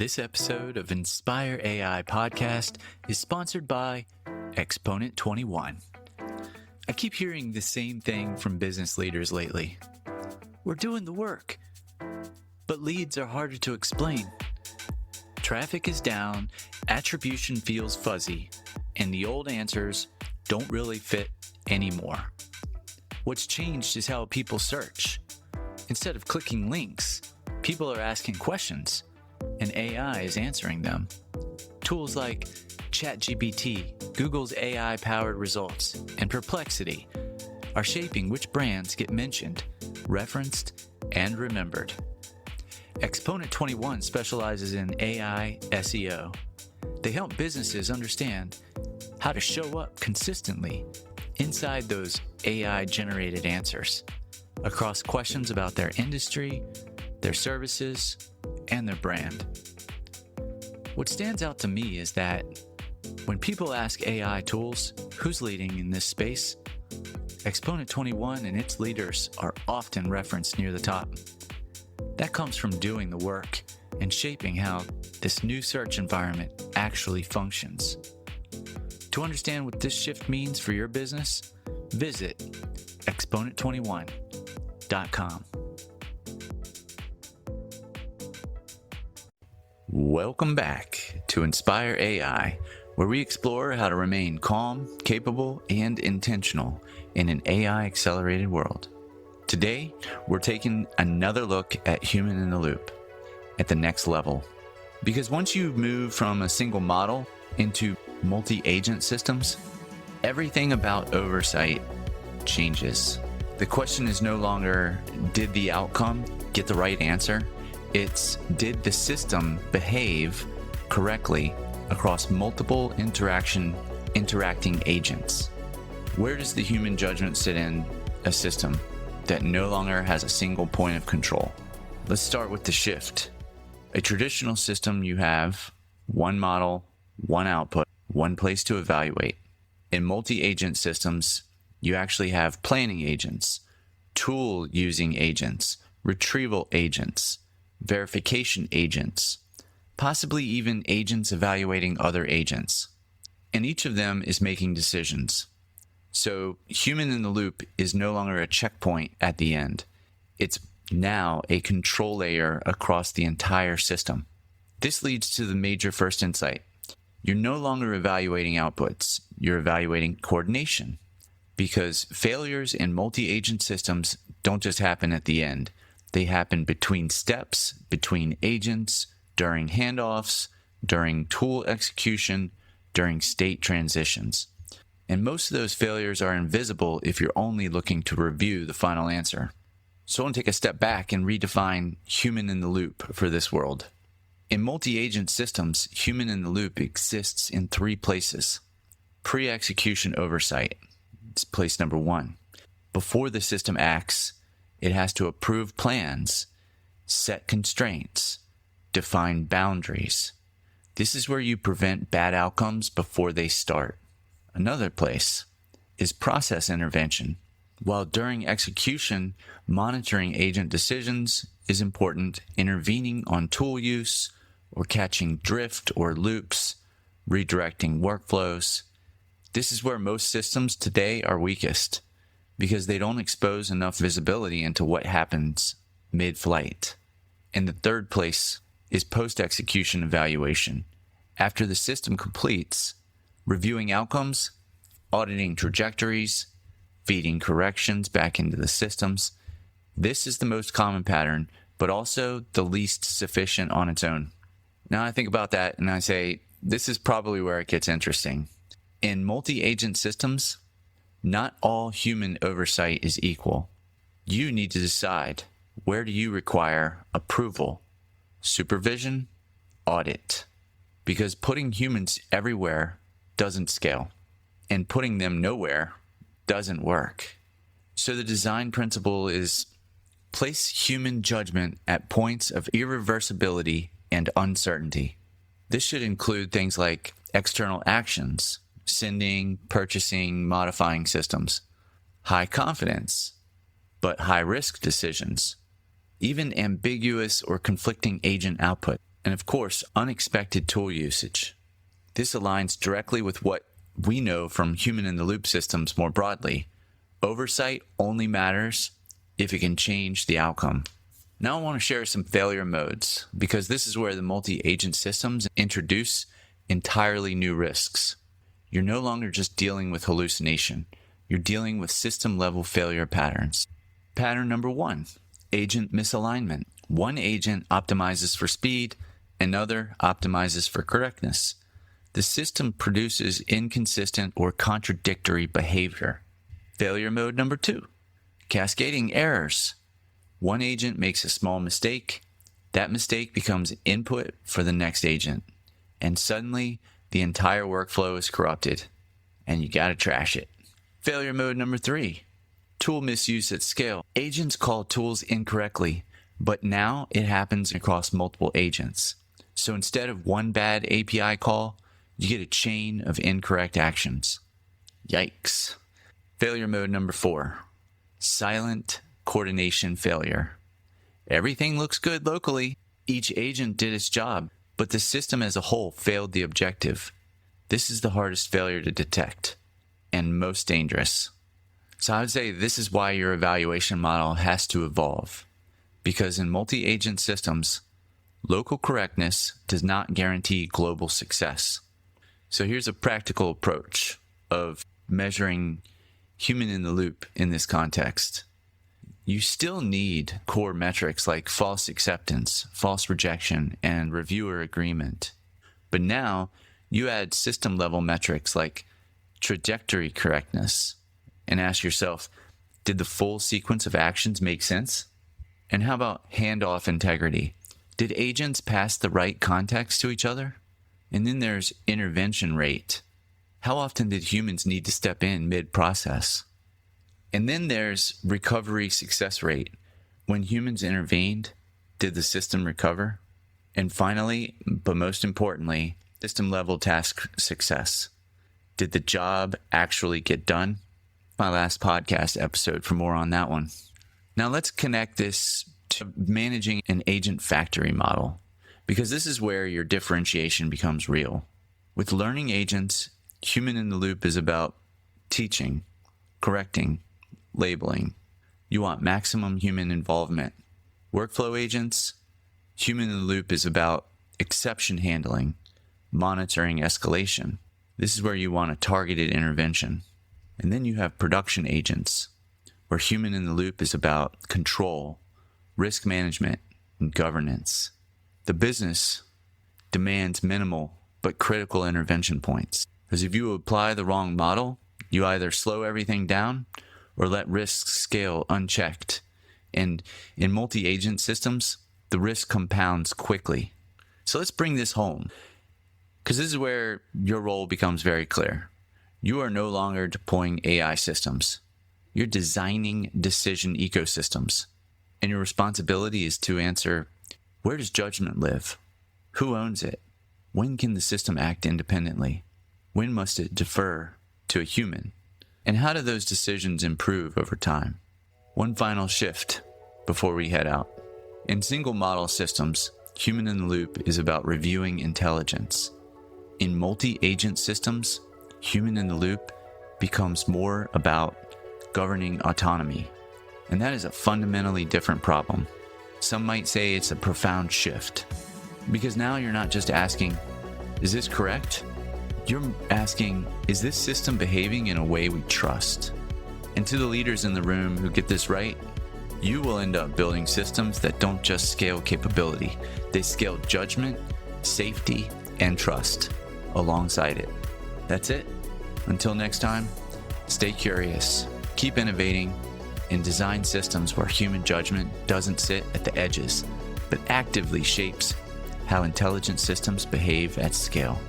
This episode of Inspire AI podcast is sponsored by Exponent 21. I keep hearing the same thing from business leaders lately. We're doing the work, but leads are harder to explain. Traffic is down, attribution feels fuzzy, and the old answers don't really fit anymore. What's changed is how people search. Instead of clicking links, people are asking questions, and AI is answering them. Tools like ChatGPT, Google's AI-powered results, and Perplexity are shaping which brands get mentioned, referenced, and remembered. Exponent 21 specializes in AI SEO. They help businesses understand how to show up consistently inside those AI-generated answers across questions about their industry, their services, and their brand. What stands out to me is that when people ask AI tools, who's leading in this space? Exponent 21 and its leaders are often referenced near the top. That comes from doing the work and shaping how this new search environment actually functions. To understand what this shift means for your business, visit exponent21.com. Welcome back to Inspire AI, where we explore how to remain calm, capable, and intentional in an AI-accelerated world. Today, we're taking another look at human in the loop at the next level. Because once you move from a single model into multi-agent systems, everything about oversight changes. The question is no longer, did the outcome get the right answer? It's, did the system behave correctly across multiple interacting agents? Where does the human judgment sit in a system that no longer has a single point of control? Let's start with the shift. A traditional system, you have one model, one output, one place to evaluate. In multi-agent systems, you actually have planning agents, tool-using agents, retrieval agents, verification agents, possibly even agents evaluating other agents. And each of them is making decisions. So human in the loop is no longer a checkpoint at the end. It's now a control layer across the entire system. This leads to the major first insight. You're no longer evaluating outputs. You're evaluating coordination. Because failures in multi-agent systems don't just happen at the end. They happen between steps, between agents, during handoffs, during tool execution, during state transitions. And most of those failures are invisible if you're only looking to review the final answer. So I want to take a step back and redefine human in the loop for this world. In multi-agent systems, human in the loop exists in three places. Pre-execution oversight. It's place number one. Before the system acts, it has to approve plans, set constraints, define boundaries. This is where you prevent bad outcomes before they start. Another place is process intervention. While during execution, monitoring agent decisions is important, intervening on tool use or catching drift or loops, redirecting workflows. This is where most systems today are weakest, because they don't expose enough visibility into what happens mid-flight. And the third place is post-execution evaluation. After the system completes, reviewing outcomes, auditing trajectories, feeding corrections back into the systems. This is the most common pattern, but also the least sufficient on its own. Now I think about that and I say, this is probably where it gets interesting. In multi-agent systems, not all human oversight is equal. You need to decide, where do you require approval, supervision, audit? Because putting humans everywhere doesn't scale, and putting them nowhere doesn't work. So the design principle is place human judgment at points of irreversibility and uncertainty. This should include things like external actions, sending, purchasing, modifying systems, high confidence, but high risk decisions, even ambiguous or conflicting agent output. And of course, unexpected tool usage. This aligns directly with what we know from human-in-the-loop systems more broadly. Oversight only matters if it can change the outcome. Now I want to share some failure modes, because this is where the multi-agent systems introduce entirely new risks. You're no longer just dealing with hallucination. You're dealing with system-level failure patterns. Pattern number 1, agent misalignment. One agent optimizes for speed, another optimizes for correctness. The system produces inconsistent or contradictory behavior. Failure mode number 2, cascading errors. One agent makes a small mistake. That mistake becomes input for the next agent. And suddenly, the entire workflow is corrupted. And you gotta trash it. Failure mode number 3, tool misuse at scale. Agents call tools incorrectly, but now it happens across multiple agents. So instead of one bad API call, you get a chain of incorrect actions. Yikes. Failure mode number 4, silent coordination failure. Everything looks good locally. Each agent did its job, but the system as a whole failed the objective. This is the hardest failure to detect and most dangerous. So I would say this is why your evaluation model has to evolve, because in multi-agent systems, local correctness does not guarantee global success. So here's a practical approach of measuring human in the loop in this context. You still need core metrics like false acceptance, false rejection, and reviewer agreement. But now you add system level metrics like trajectory correctness and ask yourself, did the full sequence of actions make sense? And how about handoff integrity? Did agents pass the right context to each other? And then there's intervention rate. How often did humans need to step in mid-process? And then there's recovery success rate. When humans intervened, did the system recover? And finally, but most importantly, system-level task success. Did the job actually get done? My last podcast episode for more on that one. Now let's connect this to managing an agent factory model, because this is where your differentiation becomes real. With learning agents, human in the loop is about teaching, correcting, labeling. You want maximum human involvement. Workflow agents, human in the loop is about exception handling, monitoring escalation. This is where you want a targeted intervention. And then you have production agents, where human in the loop is about control, risk management, and governance. The business demands minimal but critical intervention points. Because if you apply the wrong model, you either slow everything down or let risks scale unchecked. And in multi-agent systems, the risk compounds quickly. So let's bring this home, because this is where your role becomes very clear. You are no longer deploying AI systems. You're designing decision ecosystems. And your responsibility is to answer, where does judgment live? Who owns it? When can the system act independently? When must it defer to a human? And how do those decisions improve over time? One final shift before we head out. In single model systems, human in the loop is about reviewing intelligence. In multi-agent systems, human in the loop becomes more about governing autonomy. And that is a fundamentally different problem. Some might say it's a profound shift, because now you're not just asking, is this correct? You're asking, is this system behaving in a way we trust? And to the leaders in the room who get this right, you will end up building systems that don't just scale capability. They scale judgment, safety, and trust alongside it. That's it. Until next time, stay curious, keep innovating, and design systems where human judgment doesn't sit at the edges, but actively shapes how intelligent systems behave at scale.